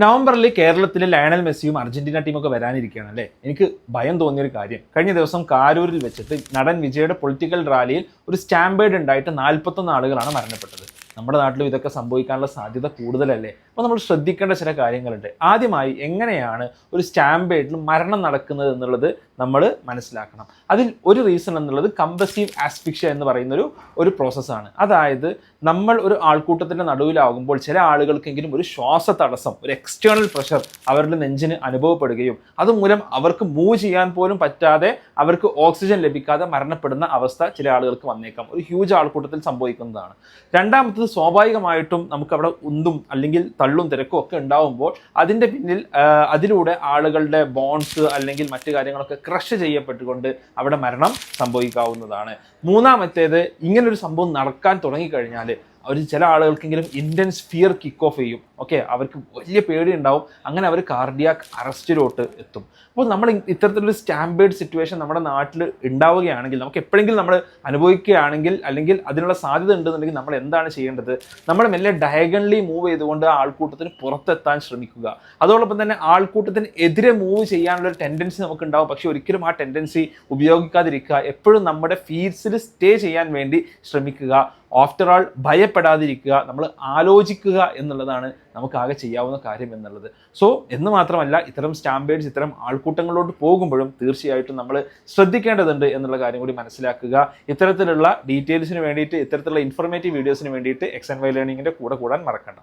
നവംബറിൽ കേരളത്തിലെ ലയണൽ മെസ്സിയും അർജന്റീന ടീമൊക്കെ വരാനിരിക്കുകയാണ് അല്ലേ. എനിക്ക് ഭയം തോന്നിയൊരു കാര്യം, കഴിഞ്ഞ ദിവസം കാരൂരിൽ വെച്ചിട്ട് നടൻ വിജയുടെ പൊളിറ്റിക്കൽ റാലിയിൽ ഒരു സ്റ്റാമ്പേഡ് ഉണ്ടായിട്ട് 41 ആളുകളാണ് മരണപ്പെട്ടത്. നമ്മുടെ നാട്ടിലും ഇതൊക്കെ സംഭവിക്കാനുള്ള സാധ്യത കൂടുതലല്ലേ. അപ്പോൾ നമ്മൾ ശ്രദ്ധിക്കേണ്ട ചില കാര്യങ്ങളുണ്ട്. ആദ്യമായി എങ്ങനെയാണ് ഒരു സ്റ്റാമ്പേഡിൽ മരണം നടക്കുന്നത് എന്നുള്ളത് നമ്മൾ മനസ്സിലാക്കണം. അതിൽ ഒരു റീസൺ എന്നുള്ളത് കമ്പസീവ് ആസ്ഫിക്ഷ്യ എന്ന് പറയുന്നൊരു പ്രോസസ്സാണ്. അതായത് നമ്മൾ ഒരു ആൾക്കൂട്ടത്തിൻ്റെ നടുവിലാകുമ്പോൾ ചില ആളുകൾക്കെങ്കിലും ഒരു ശ്വാസ തടസ്സം, ഒരു എക്സ്റ്റേണൽ പ്രഷർ അവരുടെ നെഞ്ചിന് അനുഭവപ്പെടുകയും അതുമൂലം അവർക്ക് മൂവ് ചെയ്യാൻ പോലും പറ്റാതെ അവർക്ക് ഓക്സിജൻ ലഭിക്കാതെ മരണപ്പെടുന്ന അവസ്ഥ ചില ആളുകൾക്ക് വന്നേക്കാം. ഒരു ഹ്യൂജ് ആൾക്കൂട്ടത്തിൽ സംഭവിക്കുന്നതാണ്. രണ്ടാമത്തത് സ്വാഭാവികമായിട്ടും നമുക്കവിടെ ഉന്തും അല്ലെങ്കിൽ തള്ളും തിരക്കും ഒക്കെ ഉണ്ടാവുമ്പോൾ അതിൻ്റെ പിന്നിൽ അതിലൂടെ ആളുകളുടെ ബോൺസ് അല്ലെങ്കിൽ മറ്റു കാര്യങ്ങളൊക്കെ ക്രഷ് ചെയ്യപ്പെട്ടുകൊണ്ട് അവിടെ മരണം സംഭവിക്കാവുന്നതാണ്. മൂന്നാമത്തേത്, ഇങ്ങനൊരു സംഭവം നടക്കാൻ തുടങ്ങിക്കഴിഞ്ഞാൽ ചില ആളുകൾക്കെങ്കിലും ഇൻറ്റൻസ് ഫിയർ കിക്ക് ഓഫ് ചെയ്യും. ഓക്കെ, അവർക്ക് വലിയ പേടി ഉണ്ടാവും. അങ്ങനെ അവർ കാർഡിയാക് അറസ്റ്റിലോട്ട് എത്തും. അപ്പോൾ നമ്മൾ ഇത്തരത്തിലൊരു സ്റ്റാമ്പേഡ് സിറ്റുവേഷൻ നമ്മുടെ നാട്ടിൽ ഉണ്ടാവുകയാണെങ്കിൽ, നമുക്ക് എപ്പോഴെങ്കിലും നമ്മൾ അനുഭവിക്കുകയാണെങ്കിൽ അല്ലെങ്കിൽ അതിനുള്ള സാധ്യത ഉണ്ടെന്നുണ്ടെങ്കിൽ നമ്മൾ എന്താണ് ചെയ്യേണ്ടത്? നമ്മൾ മെല്ലെ ഡയഗണലി മൂവ് ചെയ്തുകൊണ്ട് ആൾക്കൂട്ടത്തിന് പുറത്തെത്താൻ ശ്രമിക്കുക. അതോടൊപ്പം തന്നെ ആൾക്കൂട്ടത്തിന് എതിരെ മൂവ് ചെയ്യാനുള്ളൊരു ടെൻഡൻസി നമുക്ക് ഉണ്ടാവും. പക്ഷെ ഒരിക്കലും ആ ടെൻഡൻസി ഉപയോഗിക്കാതിരിക്കുക. എപ്പോഴും നമ്മുടെ ഫീൽഡ്സിൽ സ്റ്റേ ചെയ്യാൻ വേണ്ടി ശ്രമിക്കുക. ആഫ്റ്റർ ആൾ ഭയപ്പെടാതിരിക്കുക, നമ്മൾ ആലോചിക്കുക എന്നുള്ളതാണ് നമുക്കാകെ ചെയ്യാവുന്ന കാര്യം എന്നുള്ളത്. സോ എന്ന് മാത്രമല്ല, ഇത്തരം സ്റ്റാമ്പേഡ്സ് ഇത്തരം ആൾക്കൂട്ടങ്ങളിലോട്ട് പോകുമ്പോഴും തീർച്ചയായിട്ടും നമ്മൾ ശ്രദ്ധിക്കേണ്ടതുണ്ട് എന്നുള്ള കാര്യം കൂടി മനസ്സിലാക്കുക. ഇത്തരത്തിലുള്ള ഡീറ്റെയിൽസിന് വേണ്ടിയിട്ട്, ഇത്തരത്തിലുള്ള ഇൻഫോർമേറ്റീവ് വീഡിയോസിന് വേണ്ടിയിട്ട് XNY ലേണിംഗിൻ്റെ കൂടെ കൂടാൻ മറക്കണ്ട.